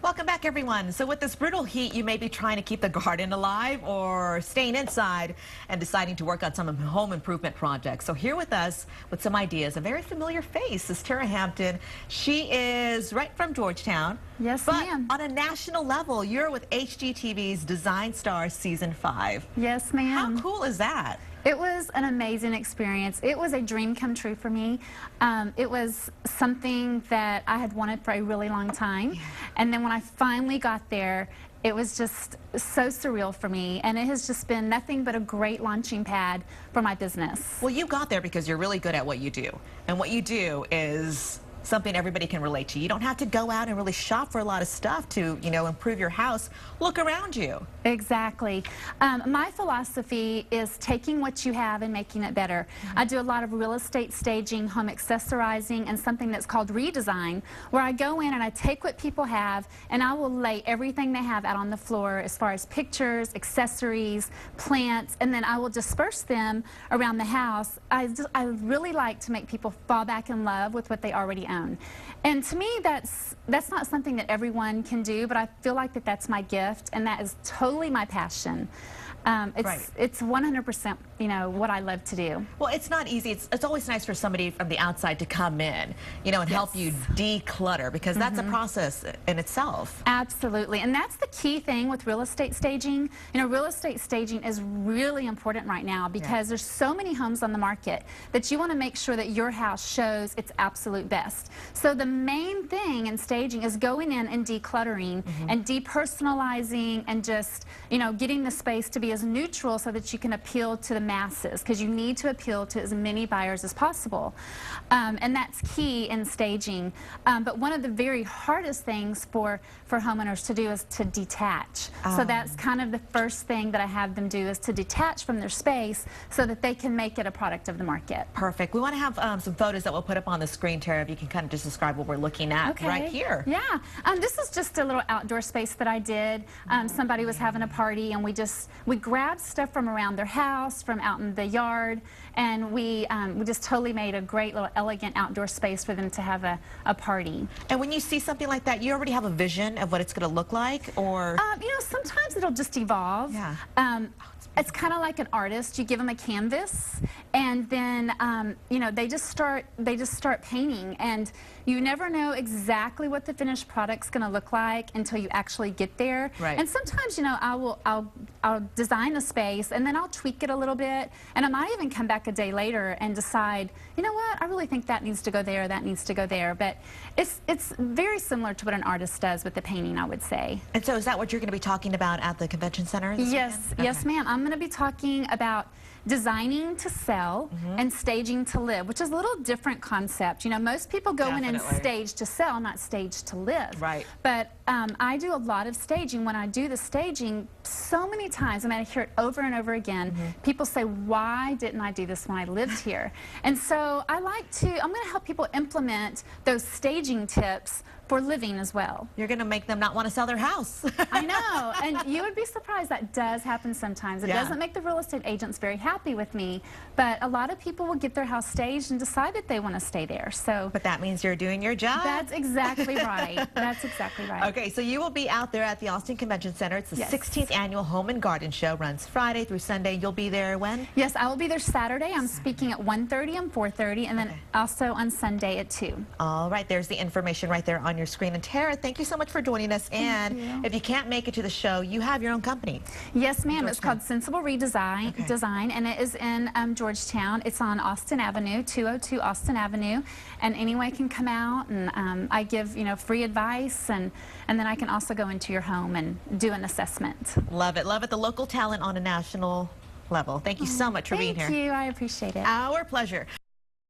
Welcome back, everyone. So with this brutal heat, you may be trying to keep the garden alive or staying inside and deciding to work on some home improvement projects. So here with us with some ideas, a very familiar face is Tera Hampton. She is right from Georgetown. Yes, but ma'am. on a national level, you're with Hgtv's Design Stars Season 5. Yes, ma'am. How cool is that? It was an amazing experience. It was a dream come true for me. It was something that I had wanted for a really long time. Yeah. And then when I finally got there, it was just so surreal for me. And it has just been nothing but a great launching pad for my business. Well, you got there because you're really good at what you do. And what you do is something everybody can relate to. You don't have to go out and really shop for a lot of stuff to, you know, improve your house. Look around you. Exactly. My philosophy is taking what you have and making it better. I do a lot of real estate staging, home accessorizing, and something that's called redesign, where I go in and I take what people have and I will lay everything they have out on the floor as far as pictures, accessories, plants, and then I will disperse them around the house. I really like to make people fall back in love with what they already own. And to me, that's not something that everyone can do, but I feel like that's my gift, and that is totally my passion. It's 100%, you know, what I love to do. Well, it's not easy. It's always nice for somebody from the outside to come in, you know, and help you declutter, because that's a process in itself. Absolutely, and that's the key thing with real estate staging. You know, real estate staging is really important right now because there's so many homes on the market that you want to make sure that your house shows its absolute best. So the main thing in staging is going in and decluttering and depersonalizing and just, you know, getting the space to be as neutral so that you can appeal to the masses, because you need to appeal to as many buyers as possible. And that's key in staging. But one of the very hardest things for homeowners to do is to detach. So that's kind of the first thing that I have them do, is to detach from their space so that they can make it a product of the market. Perfect. We want to have some photos that we'll put up on the screen, Tera, if you can kind of just describe what we're looking at right here. Yeah. This is just a little outdoor space that I did. Somebody was having a party, and we grabbed stuff from around their house, from out in the yard, and we just totally made a great little elegant outdoor space for them to have a party. And when you see something like that, you already have a vision of what it's going to look like, or? You know, sometimes it'll just evolve. Yeah. It's kind of like an artist. You give them a canvas, and then you know, they just start painting, and you never know exactly what the finished product's going to look like until you actually get there. Right. And sometimes, you know, I'll design a space, and then I'll tweak it a little bit, and I might even come back a day later and decide, you know what, I really think that needs to go there, that needs to go there. But it's very similar to what an artist does with the painting, I would say. And so is that what you're going to be talking about at the convention center this weekend? Yes, ma'am. I'm going to be talking about designing to sell and staging to live, which is a little different concept. You know, most people go in and stage to sell, not stage to live. Right. But I do a lot of staging. When I do the staging, so many times, I mean, I hear it over and over again, people say, why didn't I do this when I lived here? And so I'm going to help people implement those staging tips for living as well. You're going to make them not want to sell their house. I know, and you would be surprised, that does happen sometimes. It doesn't make the real estate agents very happy with me, but a lot of people will get their house staged and decide that they want to stay there. So, but that means you're doing your job. That's exactly right. That's exactly right. Okay, so you will be out there at the Austin Convention Center. It's the 16th annual Home and Garden Show. Runs Friday through Sunday. You'll be there when? Yes, I will be there Saturday. I'm speaking at 1:30 and 4:30, and then also on Sunday at 2. All right, there's the information right there on your screen. And Tera, thank you so much for joining us. And if you can't make it to the show, you have your own company. Yes, ma'am. It's called Sensible Redesign, and it is in Georgetown. It's on Austin Avenue, 202 Austin Avenue, and anyone can come out, and I give, you know, free advice, and then I can also go into your home and do an assessment. Love it. Love it. The local talent on a national level. Thank you so much for being here. Thank you. I appreciate it. Our pleasure.